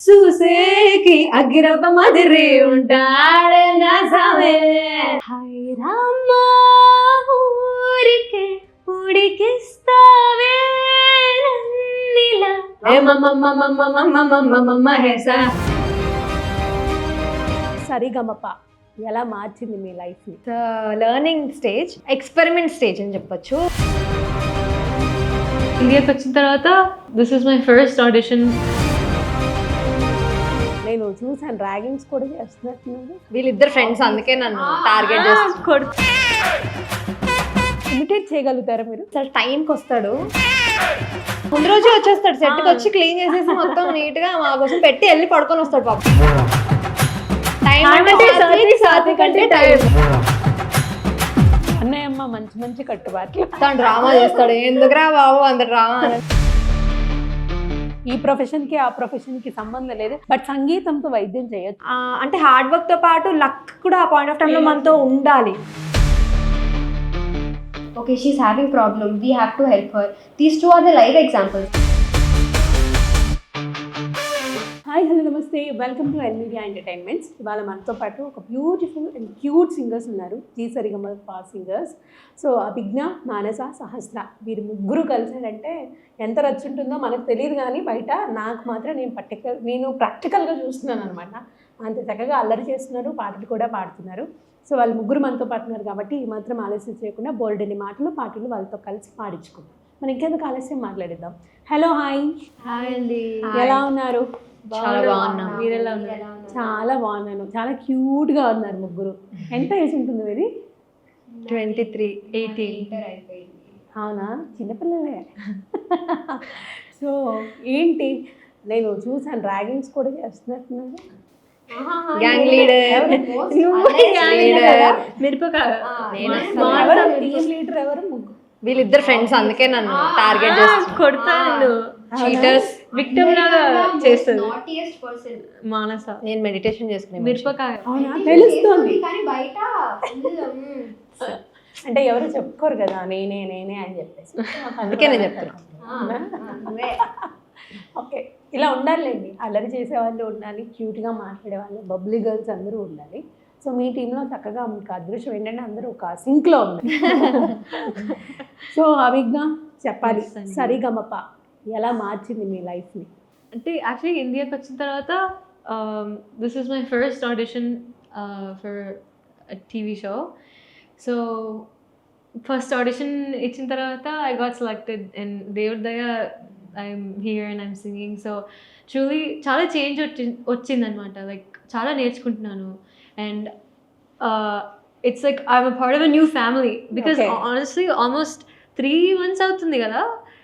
చూసేకి అగ్గిరప మదిరి ఉంటాడే నా సమే హాయ్ రామ్మ ఊరికే ఉడికిస్తావే నన్నిలా ఏ మహేసా సరిగమప ఎలా మార్చింది మీ లైఫ్ని? లర్నింగ్ స్టేజ్, ఎక్స్పెరిమెంట్ స్టేజ్ అని చెప్పొచ్చు. ఇండియాకి వచ్చిన తర్వాత this is my first audition. నేను చూసాను ర్యాగింగ్స్ కూడా చేస్తున్నట్టున్నారు. వీళ్ళిద్దరు ఫ్రెండ్స్, అందుకే నన్ను టార్గెట్ చేస్తారు. ఇమిటేట్ చేయగలుగుతారా మీరు? అసలు టైంకి వస్తాడు, ముందు రోజు వచ్చేస్తాడు, సెట్కి వచ్చి క్లీన్ చేసేసి మొత్తం నీట్ గా మా కోసం పెట్టి వెళ్ళి పడుకొని వస్తాడు. పాప టైం కంటే టైం. అన్నయ్యమ్మ మంచి మంచి కట్టుబాట్లు. తను డ్రామా చేస్తాడు, ఎందుకురా బాబు అంత డ్రామా. ఈ ప్రొఫెషన్కి ఆ ప్రొఫెషన్కి సంబంధం లేదు, బట్ సంగీతంతో వైద్యం చేయొచ్చు. అంటే హార్డ్ వర్క్ తో పాటు లక్ కూడా ఆ పాయింట్ ఆఫ్ టైమ్ లో మనతో ఉండాలి. Okay, she's having problem. We have to help her. These two are the live examples. Hi hello namaste, welcome to L media entertainments. ఇవాళ మనతో పాటు ఒక బ్యూటిఫుల్ అండ్ క్యూట్ సింగర్స్ ఉన్నారు, Zee Saregamapa singers. So Abhijna, Manasa, Sahasra, వీరు ముగ్గురు కలిసారంటే ఎంత రచ్చ ఉంటుందో మనకు తెలియదు, కానీ బయట నాకు మాత్రం నేను ప్రాక్టికల్గా చూస్తున్నాను అనమాట. అంత చక్కగా అల్లరి చేస్తున్నారు, పాటలు కూడా పాడుతున్నారు. సో వాళ్ళు ముగ్గురు మనతో పాటున్నారు కాబట్టి ఈ మాత్రం ఆలస్యం చేయకుండా బోల్డెన్ని పాటలు వాళ్ళతో కలిసి పాడించుకుందాం. మనం ఇంకెందుకు ఆలస్యం మాట్లాడిద్దాం. Hello, hi. హాయ్ అండి, ఎలా ఉన్నారు? చాలా బాగున్నాను. మీరు ఎలా ఉన్నారు? చాలా బాగున్నాను. చాలా క్యూట్గా ఉన్నారు ముగ్గురు. ఎంత ఏజ్ ఉంటుంది మీది? 23, 18. అవునా, చిన్నపిల్లలే. సో ఏంటి, నేను చూసాను ర్యాగింగ్స్ కూడా చేస్తున్నట్టున్నారు. గ్యాంగ్ లీడర్, లీడర్ ఎవరు? ముగ్గురు. వీళ్ళిద్దరు ఫ్రెండ్స్, అందుకే నన్ను టార్గెట్ చేస్తారు. కొడతాను, చీటర్స్, విక్టిమ్ లాగా చేస్తుంది. మానస, నేను మెడిటేషన్ చేసుకునే మిరపకాయ. అవునా, తెలుస్తుంది కానీ బయట అంటే ఎవరు చెప్పుకోరు కదా, నేనే అని చెప్పేసి, అందుకే నేను చెప్తాను. ఓకే, ఇలా ఉండాలండి. అల్లరి చేసేవాళ్ళు ఉండాలి, క్యూట్గా మాట్లాడేవాళ్ళు, బబ్లీ గర్ల్స్ అందరూ ఉండాలి. సో మీ టీంలో చక్కగా మీకు అదృష్టం ఏంటంటే అందరూ ఒక సింక్లో ఉంది. సో అభిజ్ఞ చెప్పాలి, సరిగమప ఎలా మార్చింది మీ లైఫ్ని? అంటే యాక్చువల్లీ ఇండియాకి వచ్చిన తర్వాత this is my first audition for TV show. So first audition ఇచ్చిన తర్వాత ఐ గాట్ సెలెక్టెడ్ అండ్ దేవుడి దయ I'm here and I'm singing. So truly చాలా చేంజ్ వచ్చిందనమాట. లైక్ చాలా నేర్చుకుంటున్నాను. And it's like I'm a part of a new family. Because honestly almost 3 months అవుతుంది కదా,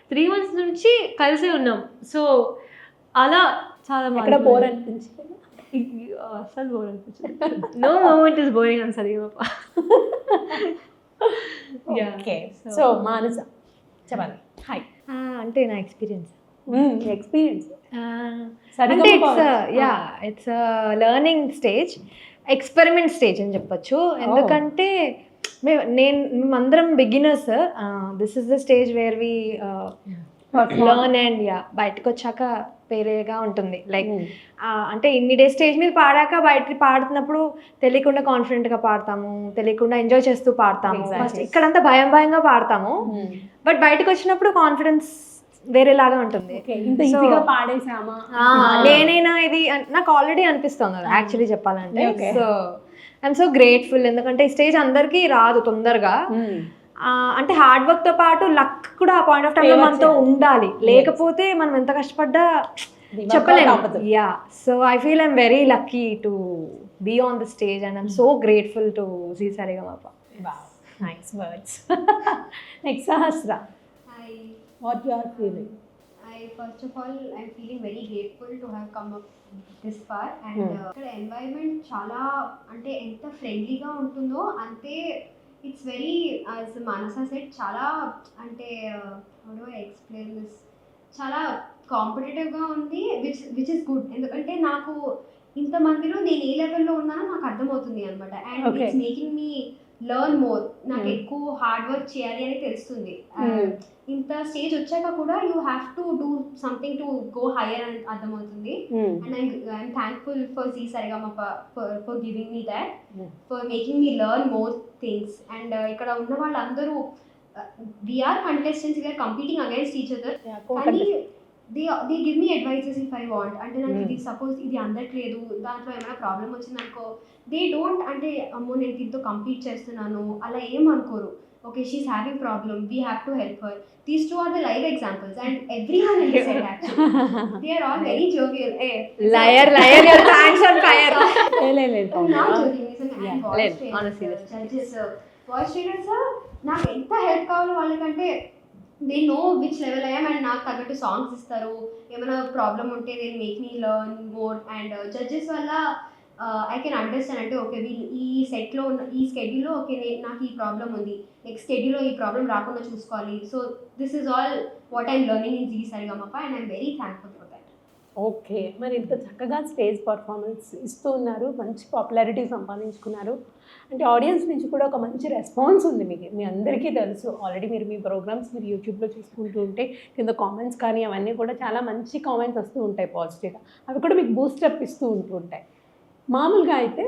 3 months నుంచి కలిసే ఉన్నాం. సో అలా చాలా బోర్ అనిపించింది? అసలు బోర్ అనిపించింది. నో మూమెంట్ ఇస్ బోరింగ్ అని సరిగమప. సో మానస చెప్పాలి. హాయ్. అంటే నా ఎక్స్పీరియన్స్ అంటే it's learning stage, experiment stage అని చెప్పొచ్చు. ఎందుకంటే మేమందరం beginners. This is the stage where we learn and బయటకు వచ్చాక వేరేగా ఉంటుంది. లైక్ అంటే ఇన్ని డేస్ స్టేజ్ మీద పాడాక బయట పాడుతున్నప్పుడు తెలియకుండా కాన్ఫిడెంట్గా పాడతాము, తెలియకుండా ఎంజాయ్ చేస్తూ పాడతాము. ఫస్ట్ ఇక్కడంతా భయంగా పాడతాము, బట్ బయటకు వచ్చినప్పుడు కాన్ఫిడెన్స్ వేరేలాగా ఉంటుంది. నేనైనా ఇది నాకు ఆల్రెడీ అనిపిస్తుంది యాక్చువల్లీ చెప్పాలంటే. సో ఐఎమ్ సో గ్రేట్ఫుల్, ఎందుకంటే ఈ స్టేజ్ అందరికీ రాదు తొందరగా. అంటే హార్డ్ వర్క్ తో పాటు లక్ కూడా ఆ పాయింట్ ఆఫ్ టైమ్ లో మనతో ఉండాలి, లేకపోతే మనం ఎంత కష్టపడ్డా చెప్పలేము. So I feel I'm very lucky to be on the stage and I'm so grateful to Zee Sarigamapa. Nice words. Next Sahasra, what you are feeling? First of all, I'm feeling very grateful to have come up this far. And ఇక్కడ environment చాలా అంటే ఎంత ఫ్రెండ్లీగా ఉంటుందో అంతే it's very, as Manasa said, చాలా అంటే how do I explain this, చాలా కాంపిటేటివ్గా ఉంది, విచ్ ఇస్ గుడ్. ఎందుకంటే నాకు ఇంతమందిలో నేను ఏ లెవెల్లో ఉన్నానో నాకు అర్థమవుతుంది అనమాట. And it's making me learn more. నాకు ఎక్కువ హార్డ్ వర్క్ చేయాలి అని తెలుస్తుంది. ఇంత స్టేజ్ వచ్చాక కూడా you have to do something to go higher అని అర్థమవుతుంది. And I'm thankful for Zee Saregamapa for giving me that, for making me learn more things. And ఇక్కడ ఉన్న వాళ్ళందరూ we are contestants, we are competing against each other, కానీ they give me advises if I want. అంటే నాకు ఇది suppose ఇది అందట్లేదు, దాంట్లో ఏమైనా ప్రాబ్లం వచ్చిందనుకో, దే డోంట్ అంటే అమ్మో నేను దీంతో కంపీట్ చేస్తున్నాను అలా ఏం అనుకోరు. Okay, she's having problem, we have to help her. These two are the live examples, and everyone in the set actually, they are all very jovial. Hey, liar your hands on fire. I'm not joking. Honestly, judges, voice trainers నాకు ఎంత help కావాలో వాళ్ళకంటే they know which level I'm, and నాకు తగ్గట్టు songs ఇస్తారు. ఏమైనా problem ఉంటే they make me learn more. And judges వల్ల ఐ కెన్ అండర్స్టాండ్. అంటే ఓకే వీళ్ళు ఈ సెట్లో ఉన్న ఈ స్కెడ్యూల్లో ఓకే నాకు ఈ ప్రాబ్లం ఉంది, నెక్స్ట్ స్కెడ్యూల్లో ఈ ప్రాబ్లం రాకుండా చూసుకోవాలి. So this is all what I'm learning in Zee Sarigamapa, and I'm very thankful for that. Okay, మరి ఇంత చక్కగా స్టేజ్ పర్ఫార్మెన్స్ ఇస్తూ ఉన్నారు, మంచి పాపులారిటీ సంపాదించుకున్నారు. అంటే ఆడియన్స్ నుంచి కూడా ఒక మంచి రెస్పాన్స్ ఉంది మీకు, మీ అందరికీ తెలుసు. ఆల్రెడీ మీరు మీ ప్రోగ్రామ్స్ మీరు యూట్యూబ్లో చూసుకుంటూ ఉంటే కింద కామెంట్స్ కానీ అవన్నీ కూడా చాలా మంచి కామెంట్స్ వస్తూ ఉంటాయి పాజిటివ్గా, అవి కూడా మీకు బూస్టప్ ఇస్తూ ఉంటాయి. మామూలుగా అయితే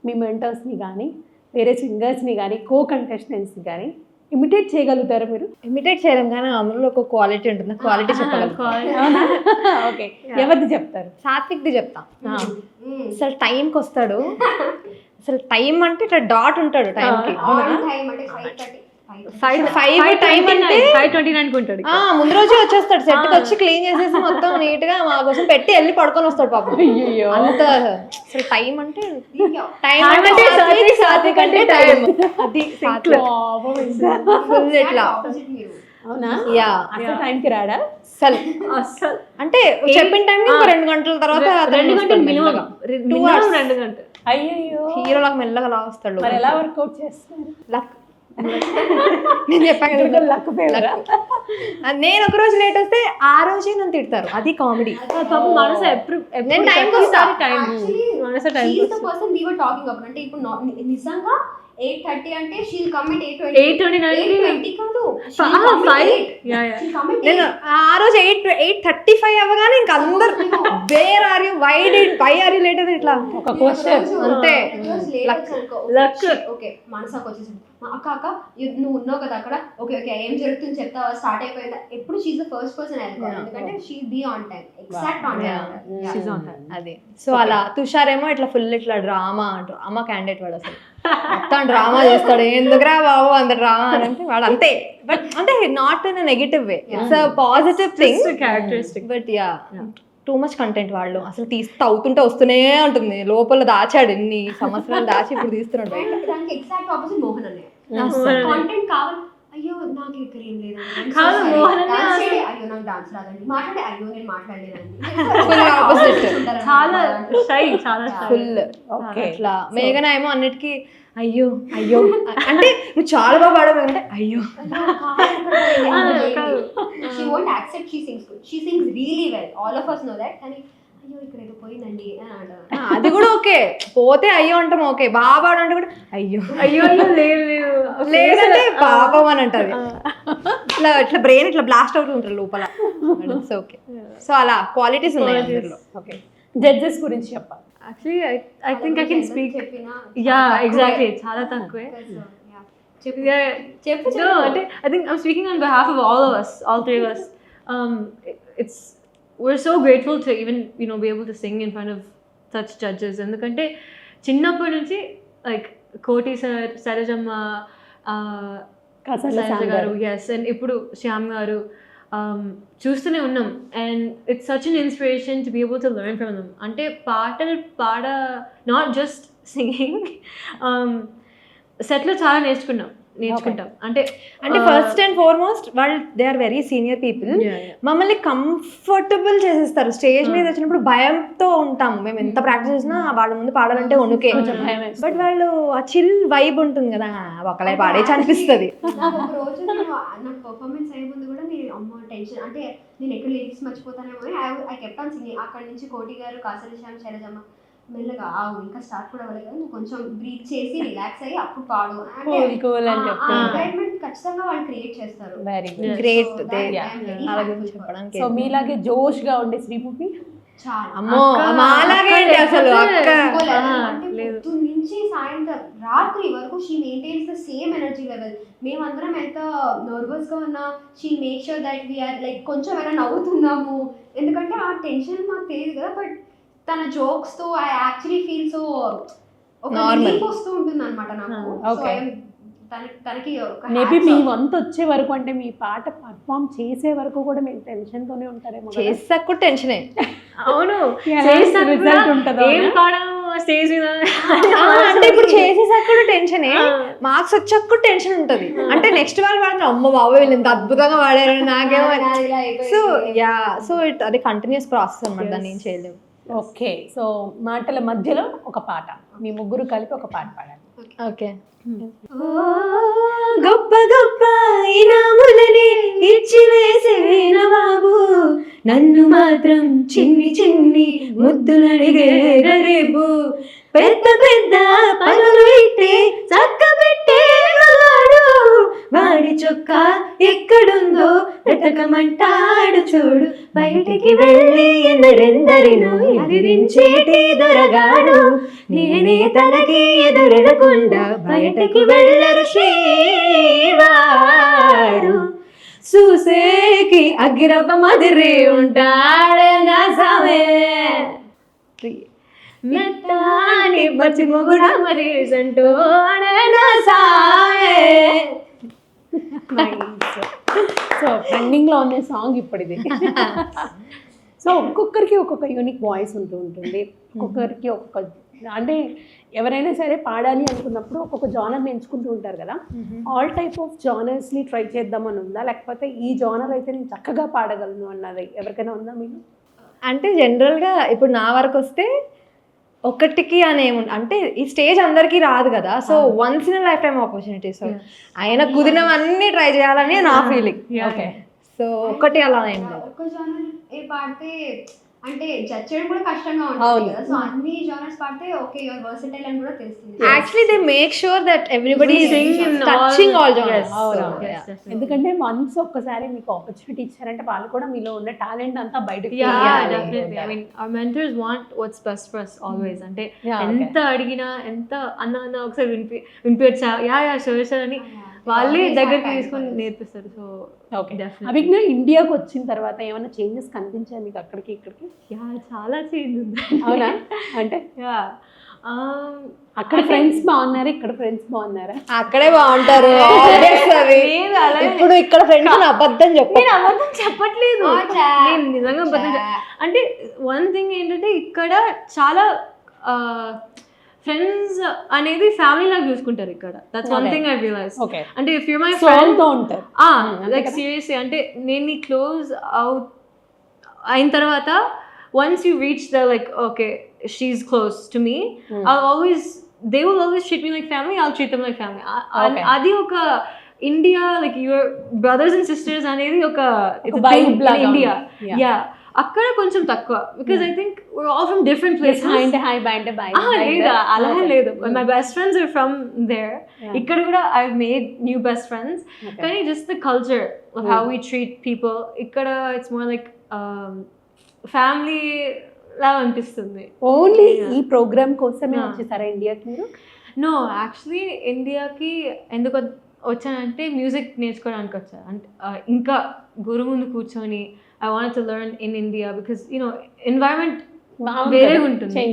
మీ మెంటర్స్ని కానీ వేరే సింగర్స్ని కానీ కో కంటెస్టెంట్స్ని కానీ ఇమిటేట్ చేయగలుగుతారా మీరు? ఇమిటేట్ చేయలేం, కానీ అందులో ఒక క్వాలిటీ ఉంటుంది, క్వాలిటీ చెప్పగలుగుతాం. ఓకే, ఎవరిది చెప్తారు? సాత్విక్ది చెప్తాం. అసలు టైంకి వస్తాడు, అసలు టైం అంటే ఇట్లా డాట్ ఉంటాడు టైంకి. ఫైవ్ టైం అంటే 5:29 ఉంటాడు. ముందు రోజు వచ్చేస్తాడు, సెట్కి వచ్చి క్లీన్ చేసేసి మొత్తం నీట్ గా మా కోసం పెట్టి వెళ్ళి పడుకొని వస్తాడు పాపం. అంత అసలు టైం అంటే సాత్విక్ అంటే టైం అది ఫుల్ ఇట్లా. అవునా? యా, అసలు టైంకి రాడా? అసలు అంటే చెప్పిన టైం 2 గంటల తర్వాత 2 గంటలు మినిమం 2 గంటలు. అయ్యో, హీరోలకు మెల్లగా లా వస్తాడు. మరి ఎలా వర్కౌట్ చేస్తారు? లక్ నేను చెప్పాను లక్ ఫేవరా? నేను ఒక రోజు లేట్ వస్తే ఆ రోజే నన్ను తిడతారు, అది కామెడీ. మనసు ఎప్పుడు నేను టైంకి వస్తాను. మనసు time person we were talking about. అంటే ఇప్పుడు నిజంగా 8:30 అంటే షీల్ కమ్ at 8:20 కాదు, నేను ఆ రోజు 8:35 అవ్వగానే ఇంక అందరు where are you, why are you late అని ఇట్లా ఒక క్వశ్చన్ అంతే. లక్. ఓకే మనసాకు వచ్చేసింది, అక్క అక్క నువ్వు ఉన్నావు కదా అక్కడ, ఓకే ఓకే ఏం జరుగుతుంది చెప్తావా, స్టార్ట్ అయిపోయిందా. ఎప్పుడు షీఈ్ ద ఫస్ట్ పర్సన్ అనుకోవాలి, ఎందుకంటే she be on time, exact on time. అదే సో అలా తుషార్ ఏమో ఇట్లా ఫుల్ ఇట్లా డ్రామా క్యాండిడేట్ వాడు, అసలు మొత్తం డ్రామా చేస్తాడు. ఎందుకురా బాబు అంత డ్రామా అని అంటే వాడు అంతే, బట్ అంటే not in negative way, it's a positive thing, characteristic. But yeah too much content. వాళ్ళు అసలు తీస్తే అవుతుంటే వస్తూనే ఉంటుంది, లోపల దాచాడు ఎన్ని సంవత్సరాలు దాచి ఇప్పుడు తీస్తున్నాడు బయట. దానికి ఎగ్జాక్ట్ ఆపోజిట్ మోహన్ అన్నయ్య. కాంటెంట్ కావాలి, అయ్యో నాకు ఇక్కడ ఏం లేదండి, అయ్యో నాకు డాన్స్ రాదండి, మాట్లాడే అయ్యో నేను మాట్లాడలేదండి, చాలా షై, చాలా ఫుల్. అట్లా మేఘన ఏమో అన్నిటికీ అయ్యో అయ్యో అంటే నువ్వు చాలా బాగా పాడవు అంటే అయ్యో. she won't accept she sings good, she sings really well, all of us know that, కానీ అయ్యో ఇక్కడ ఏదో పోయిందండి అని అంటారు. అది కూడా ఓకే, పోతే అయ్యో అంటాం ఓకే, బాగా పాడు అంటే కూడా అయ్యో అయ్యో లేదంటే పాపం అని అంటది. ఇట్లా ఇట్లా బ్రెయిన్ ఇట్లా బ్లాస్ట్ అవుతూ ఉంటారు లోపల. ఓకే, సో అలా క్వాలిటీస్ ఉన్నాయి అందులో. ఓకే, జడ్జెస్ గురించి చెప్పాలి. Actually, I think I can speak. Yeah, exactly. Chala takkwe. No, I think I'm speaking on behalf of all of us, all three of us. We're so grateful to even be able to sing in front of such judges. Endukante chinnappudu nunchi like Koti sir, Sarajamma, Kasala garu, yes, and ippudu Shyam garu. చూస్తూనే ఉన్నాం, and it's such an inspiration to be able to learn from them. అంటే పాటలు not just singing, సెట్లో చాలా నేర్చుకుంటాం. అంటే first and foremost వాళ్ళు they are very senior people, మమ్మల్ని కంఫర్టబుల్ చేసేస్తారు. స్టేజ్ మీద వచ్చినప్పుడు భయంతో ఉంటాము మేము, ఎంత ప్రాక్టీస్ చేసినా వాళ్ళ ముందు పాడాలంటే వణుకే, బట్ వాళ్ళు ఆ చిల్ వైబ్ ఉంటుంది కదా, ఒకలే పాడేసి అనిపిస్తుంది. నాకు ఒక రోజు నాకు పర్ఫార్మెన్స్ అయ్యే ముందు కూడా నేను అమ్మ టెన్షన్, అంటే నేను ఎక్కడ లిరిక్స్ మర్చిపోతానేమో అని ఐ కెప్ట్ ఆన్ సింగింగ్. అక్కడ నుంచి కోటి గారు, కాసల శ్యామ్, శైలజమ్మ మెల్లగా ఆగు ఇంకా స్టార్ట్ కూడా అవ్వలేదు కదా, నువ్వు కొంచెం బ్రీత్ చేసి రిలాక్స్ అయ్యి అప్పుడు పాడు కూల్ అని చెప్పి ఎంకరేజ్మెంట్ ఖచ్చితంగా వాళ్ళు క్రియేట్ చేస్తారు. Very Great. అలా చెప్పడానికి సో మీలాగే జోష్ గా ఉండే శ్రీముఖి చాలా అమ్మో అలాగే అసలు అక్క అంటే పొద్దున్న నుంచి సాయంత్రం రాత్రి వరకు she maintains the same energy level. మేమందరం ఎంత నర్వస్ గా ఉన్నా she make sure that we're like కొంచెం అయినా నవ్వుతున్నాము, ఎందుకంటే ఆ టెన్షన్ మాకు తెలియదు కదా. బట్ తన జోక్స్ తో ఐ యాక్చువల్లీ ఫీల్ సో ఒక రిలీఫ్ వస్తూ ఉంటుంది అనమాట నాకు. Okay. తనకి మేబీ మీ వంతు వచ్చే వరకు అంటే మీ పాట పర్ఫామ్ చేసే వరకు కూడా మీరు టెన్షన్ తోనే ఉంటారేమో కదా? చేసాక కూడా టెన్షనే. అవును రిజల్ట్ ఉంటుందో ఏం పాడము స్టేజ్ మీద అంటే ఇప్పుడు చేసేసాక కూడా టెన్షనే, మార్క్స్ వచ్చాక కూడా టెన్షన్ ఉంటది. అంటే నెక్స్ట్ వాళ్ళు పాడుతున్నారు, అమ్మ బాబోయ్ వీళ్ళు ఇంత అద్భుతంగా పాడారు నాకేమో. సో సో అది కంటిన్యూస్ ప్రాసెస్ అనమాట, దాన్ని ఏం చేయలేము. ఓకే, సో మాటల మధ్యలో ఒక పాట మీ ముగ్గురు కలిపి ఒక పాట పాడాలి. ఓకే. గొప్ప గొప్ప ఇనాములని ఇచ్చి వేసేన బాబు, నన్ను మాత్రం చిన్ని చిన్ని ముద్దులడిగే గరీబు, పెద్ద పెద్ద పనులు ఇట్టే చక్క పెట్టేవాడు, వాడి చొక్క ఎక్కడుందో వెతకమంటాడు చూడు, బయటికి వెళ్ళి ఎందరెందరినో ఎదిరించేటి దొరగాడు, నేనే తనకి ఎదురెడకుండా బయటకి వెళ్ళరు శ్రీవారు, చూసేకి అగ్గిరవ్వ మదిరి ఉంటాడనా సమే మెత్తాని బచ్చి మొగుడా మరి సంటోడనా సామే. సో ట్రెండింగ్ లో ఉన్న సాంగ్ ఇప్పుడు ఇది. సో ఒక్కొక్కరికి ఒక్కొక్క యూనిక్ వాయిస్ ఉంటుంది, ఒక్కొక్కరికి ఒక్కొక్క అంటే ఎవరైనా సరే పాడాలి అనుకున్నప్పుడు ఒక్కొక్క జానర్ ఎంచుకుంటూ ఉంటారు కదా. ఆల్ టైప్ ఆఫ్ జానర్స్ని ట్రై చేద్దామని ఉందా, లేకపోతే ఈ జానర్ అయితే నేను చక్కగా పాడగలను అన్నది ఎవరికైనా ఉందా మీకు? అంటే జనరల్గా ఇప్పుడు నా వరకు వస్తే ఒకటికి అనేము అంటే ఈ స్టేజ్ అందరికీ రాదు కదా. So once in life time opportunity. So ఆయన కుదిరినవన్నీ ట్రై చేయాలని నా ఫీలింగ్. ఓకే, సో ఒకటి అలా ఏం లేదు. ఒక్క జానర్ పాడితే అంటే జడ్జ్ చేయడం కూడా కష్టంగా ఉంటుంది కదా. సో అన్ని జానర్స్ పాడితే ఓకే యువర్ వర్సటైల్ అని కూడా తెలుస్తుంది. Actually they make sure that everybody touching all genres. ఎందుకంటే వన్స్ ఒక్కసారి మీకు ఆపర్చునిటీ ఇచ్చారంటే వాళ్ళు కూడా మీలో ఉన్న టాలెంట్ అంతా బయటకు definitely. I mean our mentors want what's best for us always. అంటే ఎంత అడిగినా ఎంత అన్న ఒకసారి వినిపించా యా షూర్ అని వాళ్ళే దగ్గరికి తీసుకొని నేర్పిస్తారు. సో అభిజ్ఞ ఇండియాకి వచ్చిన తర్వాత ఏమైనా చేంజెస్ కనిపించాయి మీకు అక్కడికి ఇక్కడికి? చాలా చేంజ్ ఉంది. అవునా? అంటే అక్కడ ఫ్రెండ్స్ బాగున్నారా, ఇక్కడ ఫ్రెండ్స్ బాగున్నారా? అక్కడే బాగుంటారు ఇప్పుడు ఇక్కడ ఫ్రెండ్స్ అబద్ధం నేను అబద్ధం చెప్పట్లేదు, నేను నిజంగా అబద్ధం అంటే వన్ థింగ్ ఏంటంటే ఇక్కడ చాలా ఫ్రెండ్స్ అనేది ఫ్యామిలీ లాగా చూసుకుంటారు ఇక్కడ. That's one thing I realize. అంటే ఇఫ్ యు మై ఫ్రెండ్ ఉంటారు లైక్ సీరియస్లీ అంటే నేను క్లోజ్ అవుట్ అయిన తర్వాత once you reach the like okay she's close to me, they will always treat me like family, I'll treat them like family. Adi oka India like your brothers and sisters anedi oka it's a thing in India. Yeah akkada koncham takva because I think we're all from different places. Hi band bye leda ala ledu. My best friends are from there. Ikkada kuda I've made new best friends. Kani just the culture of how we treat people ikkada it's more like family లా అనిపిస్తుంది. Only ఈ programme కోసమే వచ్చేసారా ఇండియాకి మీరు? No, actually ఇండియాకి ఎందుకు వచ్చానంటే మ్యూజిక్ నేర్చుకోవడానికి వచ్చాను. అంటే ఇంకా గురు ముందు కూర్చొని I want to learn in India because you know environment వేరే ఉంటుంది.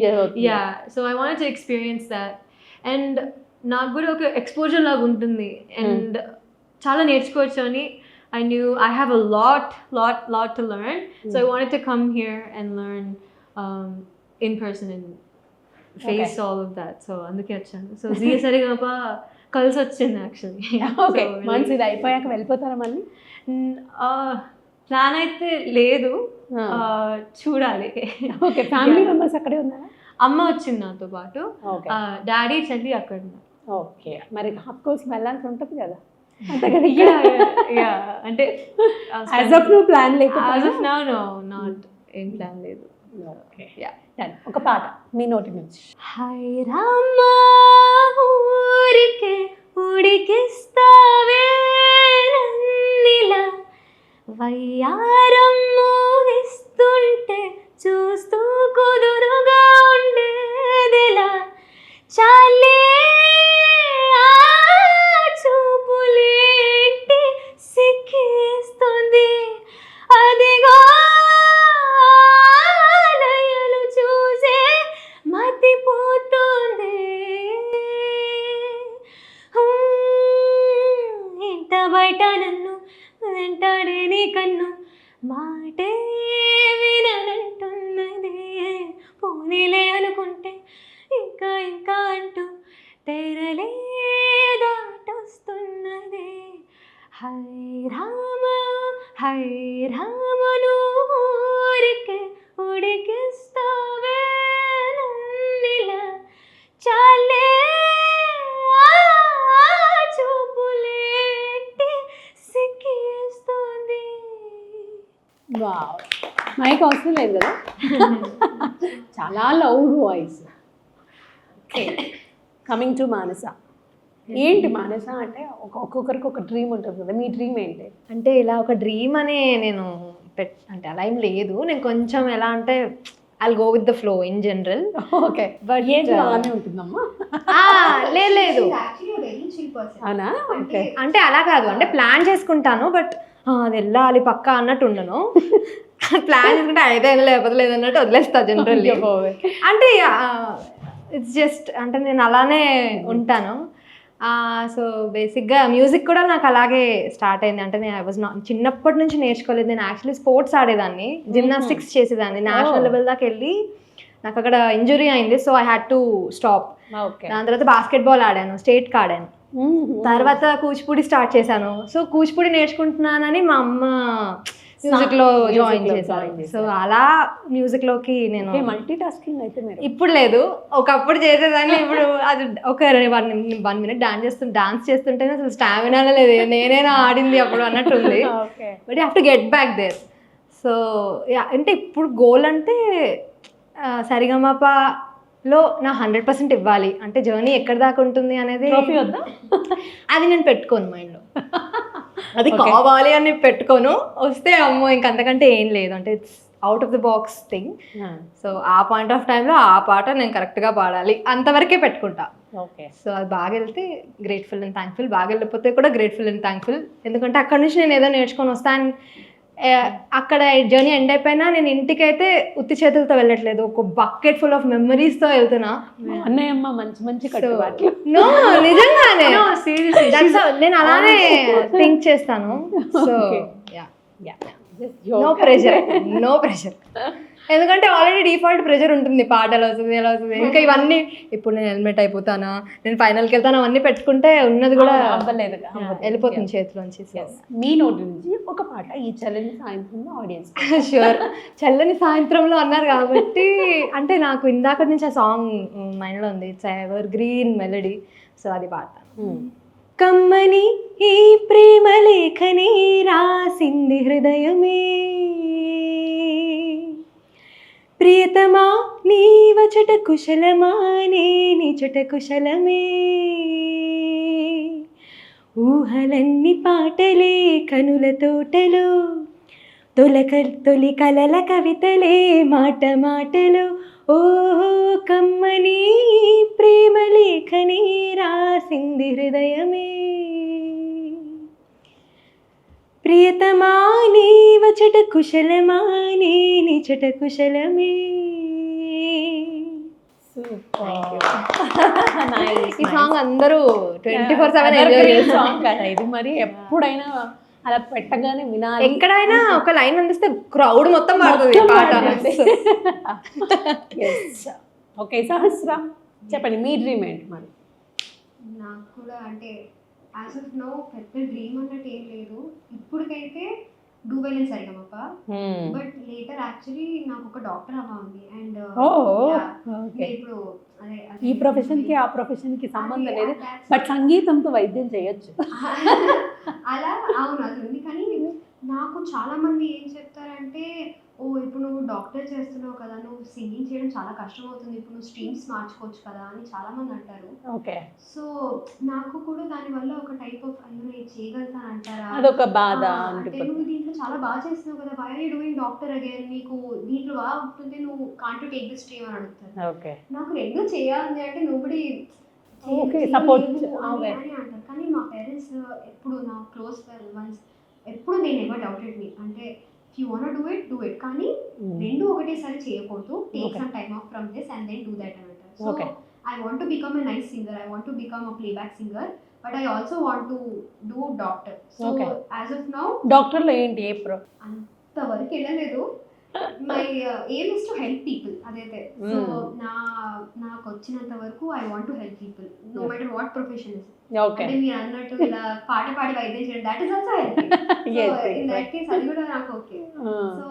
Yeah, so I want to experience that and నాకు కూడా ఒక ఎక్స్పోజర్ లాగా ఉంటుంది అండ్ చాలా నేర్చుకోవచ్చు అని I knew I have a lot to learn. So I wanted to come here and learn in person and face all of that. So అందుకే వచ్చాను. సో Zee Sarigama కలిసి వచ్చింది యాక్చువల్లీ. ఓకే, వన్స్ ఇది అయిపోయాక వెళ్ళిపోతారా మళ్ళీ? ప్లాన్ అయితే లేదు, చూడాలి. ఓకే, ఫ్యామిలీ మెంబర్స్ అక్కడే ఉన్నారా? అమ్మ వచ్చింది నాతో పాటు, డాడీ చెల్లి అక్కడ ఉన్నారు. ఓకే, మరి ఆఫ్ కోర్స్ వెళ్ళాల్సి ఉంటుంది కదా. అంటే యాజ్ ఆఫ్ నో ప్లాన్ లేకపోతే as of now no not ఏం ప్లాన్ లేదు. Okay, yeah. డన్. ఒక పాట మీ నోటి నుంచి. హై రామ ఊరికే ఉడికిస్తావే నన్నిలా, వయ్యారం ఊరిస్తుంటే చూస్తూ కుదురుగా ఉండేదిలా, చాలే ఆ చూపులేంటి సిక్కేస్తుంది, అదిగో నయలు చూసే మతిపోతుంది, ఇంట బయట నన్ను వెంటాడే నీ కన్ను మాటే విననంటున్నదే, పోనీలే అనుకుంటే ఇంకా ఇంకా అంటూ తెరలే దాటొస్తున్నదే, హై రామను ఊరికే ఉడికిస్తావే నన్నిలా, చాలే ఆ చూపులేంటి సిక్కేస్తుంది. వావ్, మైక్ అవసరం లేదు కదా. చాలా loud voice. Okay, coming to Manasa. ఏంటి మానస అంటే ఒక్కొక్కరికి ఒక డ్రీమ్ ఉంటుంది కదా, మీ డ్రీమ్ ఏంటి? అంటే ఇలా ఒక డ్రీమ్ అనే నేను అంటే అలా ఏం లేదు. నేను కొంచెం ఎలా అంటే I'll go with the flow in general. Okay, but age అలానే ఉంటుందమ్మా. లేదు యాక్చువల్లీ వెరీ చిల్ పర్సన్. అవునా? ఓకే. అంటే అలా కాదు, అంటే ప్లాన్ చేసుకుంటాను బట్ అది వెళ్ళాలి పక్కా అన్నట్టు ఉండను. ప్లాన్ చేసుకుంటే అయితే లేకపోతే లేదన్నట్టు వదిలేస్తా జనరల్లీ. అంటే ఇట్స్ జస్ట్ అంటే నేను అలానే ఉంటాను. సో బేసిక్గా మ్యూజిక్ కూడా నాకు అలాగే స్టార్ట్ అయింది. అంటే నేను ఐ వాజ్ నాట్ చిన్నప్పటి నుంచి నేర్చుకోలేదు. నేను యాక్చువల్లీ స్పోర్ట్స్ ఆడేదాన్ని, జిమ్నాస్టిక్స్ చేసేదాన్ని. నేషనల్ లెవెల్ దాకా వెళ్ళి నాకు అక్కడ ఇంజురీ అయింది, so I had to stop. దాని తర్వాత బాస్కెట్బాల్ ఆడాను, స్టేట్కి ఆడాను. తర్వాత కూచిపూడి స్టార్ట్ చేశాను. సో కూచిపూడి నేర్చుకుంటున్నానని మా అమ్మ మ్యూజిక్లో జాయిన్ చేశారు. సో అలా మ్యూజిక్లోకి నేను మల్టీ టాస్కింగ్ అయితే మీరు ఇప్పుడు లేదు, ఒకప్పుడు చేసేదాన్ని. ఇప్పుడు అది ఒక 1 minute డాన్స్ చేస్తుంటేనే అసలు స్టామినా లేదు, నేనేనా ఆడింది అప్పుడు అన్నట్టు ఉంది. But you have to get back there. So అంటే ఇప్పుడు గోల్ అంటే సరిగమపలో నా 100% ఇవ్వాలి. అంటే జర్నీ ఎక్కడి దాకా ఉంటుంది అనేది అది నేను పెట్టుకోను మైండ్లో. అది కావాలి అని పెట్టుకోను, వస్తే అమ్మో ఇంకంతకంటే ఏం లేదు. అంటే it's out of the box thing. So ఆ పాయింట్ ఆఫ్ టైంలో ఆ పాట నేను కరెక్ట్గా పాడాలి అంతవరకే పెట్టుకుంటా. ఓకే. సో అది బాగా వెళ్తే గ్రేట్ఫుల్ అండ్ థ్యాంక్ఫుల్, బాగా వెళ్ళిపోతే కూడా గ్రేట్ఫుల్ అండ్ థ్యాంక్ఫుల్. ఎందుకంటే అక్కడ నుంచి నేను ఏదో నేర్చుకొని వస్తాను. అక్కడ జర్నీ ఎండ్ అయిపోయినా నేను ఇంటికైతే ఉత్తి చేతులతో వెళ్ళట్లేదు, ఒక బకెట్ ఫుల్ ఆఫ్ మెమరీస్తో వెళ్తున్నా. అన్నయ్యమ్మ మంచి మంచి కట్టుబాట్లు. నో నిజంగానే నేను అలానే థింక్ చేస్తాను. So no pressure, no pressure. ఎందుకంటే ఆల్రెడీ డిఫాల్ట్ ప్రెషర్ ఉంటుంది, పాటలు వస్తుంది ఎలా వస్తుంది, ఇంకా ఇవన్నీ ఇప్పుడు నేను హెల్మెట్ అయిపోతానా, నేను ఫైనల్కి వెళ్తాను, అవన్నీ పెట్టుకుంటే ఉన్నది కూడా వెళ్ళిపోతుంది చేతిలోంచి. మీ నోటి నుంచి ఒక పాట ఈ చల్లని సాయంత్రంలో ఆడియన్స్. షూర్, చల్లని సాయంత్రంలో అన్నారు కాబట్టి అంటే నాకు ఇందాక నుంచి ఆ సాంగ్ మైండ్లో ఉంది. It's ever green melody. So అది పాడతాను. కమ్మని ఈ ప్రేమ లేఖని రాసింది హృదయమే, ప్రియతమా నీ వచట కుశలమా నీ చట కుశలమే, ఊహలన్నీ పాటలే కనుల తోటలో, తొలి కలల కవితలే మాట మాటలో, ఓహో కమ్మని ప్రేమ లేఖని రాసింది హృదయమే, ప్రియతమా నీ వచట కుశలమా నీ చట కుశలమే. ఈ సాంగ్ అందరూ 24/7 ఎంజాయ్ చేస్తారు. ఇది మరి ఎప్పుడైనా అలా పెట్టగానే వినాలి. ఎక్కడైనా ఒక లైన్ అందిస్తే క్రౌడ్ మొత్తం పాడుతుంది పాట. ఓకే సహస్ర, చెప్పండి మీ డ్రీమ్ ఏంటి మరి? నాకు కూడా అంటే యాజ్ ఆఫ్ నో పెద్ద డ్రీమ్ అన్నట్టు ఏం లేదు. ఇప్పటికైతే do well in Sarigamapa. But later actually నాకు ఒక డాక్టర్ అవ్వ ఉంది. అండ్ ఇప్పుడు ఈ ప్రొఫెషన్ కి ఆ ప్రొఫెషన్ కి సంబంధం లేదు, బట్ సంగీతంతో వైద్యం చేయొచ్చు అలా. అవును అది ఉంది. కానీ నాకు చాలా మంది ఏం చెప్తారంటే ఓ ఇప్పుడు నువ్వు డాక్టర్ చేస్తున్నావు కదా, నువ్వు సింగింగ్ చేయడం చాలా కష్టం అవుతుంది, ఇప్పుడు నువ్వు స్ట్రీమ్స్ మార్చుకోవచ్చు కదా అని చాలామంది అంటారు. ఓకే, సో నాకు కూడా దానివల్ల ఒక టైప్ ఆఫ్ అయ్యో నేను చేయగలుగుతాను అంటారా, అదొక బాధ అంటే నువ్వు దీంట్లో చాలా బాగా చేస్తున్నావు కదా, why are you doing doctor again, నీకు దీంట్లో బాగా ఉంటుంది, నువ్వు కాంట్ టేక్ దిస్ స్ట్రీమ్ అని అడుగుతారు. ఓకే, నాకు రెండు చేయాలి అంటే నోబడి సపోర్ట్ అని అంటారు. కానీ మా పేరెంట్స్ ఎప్పుడు నా క్లోజ్ వన్స్ ఎప్పుడు నేను ఎవర్ డౌటెడ్ మీ, అంటే if you want do it కానీ రెండు ఒకటేసారి చేయకూడదు, take some time off from this and then do that అని అంటారు. So I want to become a nice singer, I want to become a playback singer, but I also want to do doctor. So as of now డాక్టర్లో ఏంటి ఏ ప్రో అంతవరకు వెళ్ళలేదు. My aim is to help people, అదైతే. So నాకు వచ్చినంత వరకు I want to help people no matter what profession is. అంటే మీరు అన్నట్టు ఇలా పాట పాడి వైద్యం చేయడం, that is also helping. In that case అది కూడా నాకు ఓకే. సో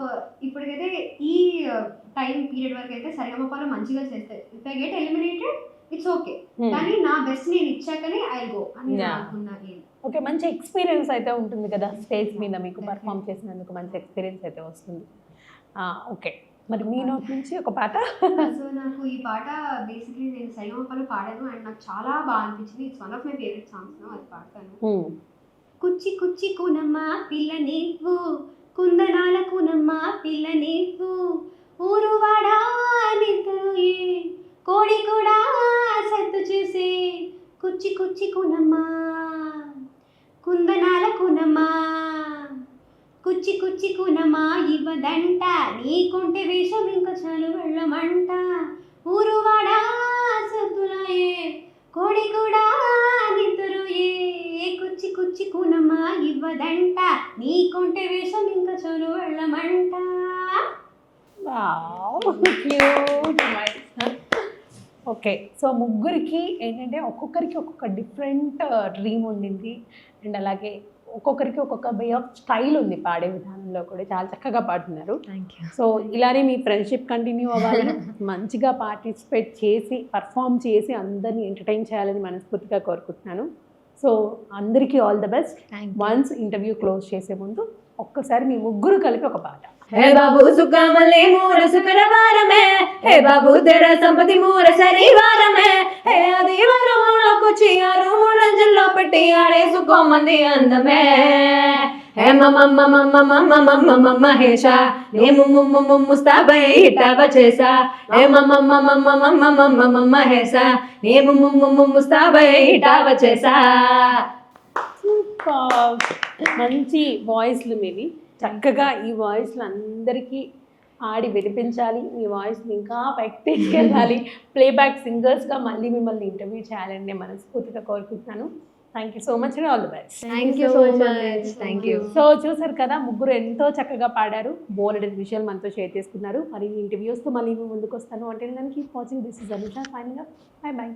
ఇప్పటికైతే ఈ టైం పీరియడ్ వరకు అయితే సరిగమపాలో మంచిగా చేస్తాయి. If I get eliminated it's okay, కానీ నా బెస్ట్ నేను ఇచ్చాకనే ఐ గో అని అనుకున్నా. ఓకే, మంచి ఎక్స్పీరియన్స్ అయితే ఉంటుంది కదా స్టేజ్ మీద, మీకు పర్ఫామ్ చేసినందుకు మంచి ఎక్స్పీరియన్స్ అయితే వస్తుంది. ఓకే, మరి మీ నోట్ నుంచి ఒక పాట. సో నాకు ఈ పాట బేసిక్లీ నేను సరిగమపాలో పాడాను అండ్ నాకు చాలా బాగా అనిపించింది. It's one of my favourite songs, అది పాడతాను. కుచ్చి కుచ్చి కునమ్మ పిల్ల నీవు, కుందనాల కునమ్మ పిల్ల నీవు, ఊరువాడా నిద్దరు కోడి కూడా సత్తు చూసే, కుచ్చి కుచ్చి కునమ్మ కుందనాల కునమ్మ, కుచ్చి కుచ్చి కునమ్మ ఇవ్వదంట, నీకుంటే వేషం ఇంకా చాలు వెళ్ళమంట, ఊరువాడా సత్తులాయే కోడి కూడా నిద్రు కుచ్చి కుచ్చి కునమ్మ ఇవ్వదంట, నీకుంటే వేషం ఇంకా చాలు వెళ్ళమంట. ఓకే, సో ముగ్గురికి ఏంటంటే ఒక్కొక్కరికి ఒక్కొక్క డిఫరెంట్ డ్రీమ్ ఉండింది అండ్ అలాగే ఒక్కొక్కరికి ఒక్కొక్క వే ఆఫ్ స్టైల్ ఉంది పాడే విధానంలో కూడా. చాలా చక్కగా పాడుతున్నారు. సో ఇలానే మీ ఫ్రెండ్షిప్ కంటిన్యూ అవ్వాలి, మంచిగా పార్టిసిపేట్ చేసి పర్ఫామ్ చేసి అందరినీ ఎంటర్టైన్ చేయాలని మనస్ఫూర్తిగా కోరుకుంటున్నాను. సో అందరికీ all the best. Once interview close చేసే ముందు ఒక్కసారి మీ ముగ్గురు కలిపి ఒక పాట. हे बाबू सुकामले मूर शुक्रवार में, हे बाबू तेरा संपत्ति मूर शनिवार में, हे आदिवार मूल कुचियारू मूलंजलो पट्टियाड़े सुको मंदी अंद में, हे मम्मा मम्मा मम्मा मम्मा मम्मा हेशा ने मुम्मु मुस्ताबे हिटा बचेसा, हे मम्मा मम्मा मम्मा मम्मा मम्मा हेशा ने मुम्मु मुस्ताबे हिटा बचेसा. మంచి వాయిస్లు మీవి, చక్కగా ఈ వాయిస్లు అందరికీ ఆడి వినిపించాలి, మీ వాయిస్ని ఇంకా పైకి తీసుకెళ్ళాలి, ప్లేబ్యాక్ సింగర్స్గా మళ్ళీ మిమ్మల్ని ఇంటర్వ్యూ చేయాలని నేను మనస్ఫూర్తిగా కోరుకుంటున్నాను. Thank you so much and all the best. Thank you so much. Thank you. So చూసారు కదా, ముగ్గురు ఎంతో చక్కగా పాడారు, బోల్డ్ విషయాలు మనతో షేర్ చేసుకున్నారు. మరి ఇంటర్వ్యూస్తో మళ్ళీ ముందుకు వస్తాను అంటే దానికి watching. This is Anusha signing off. By by.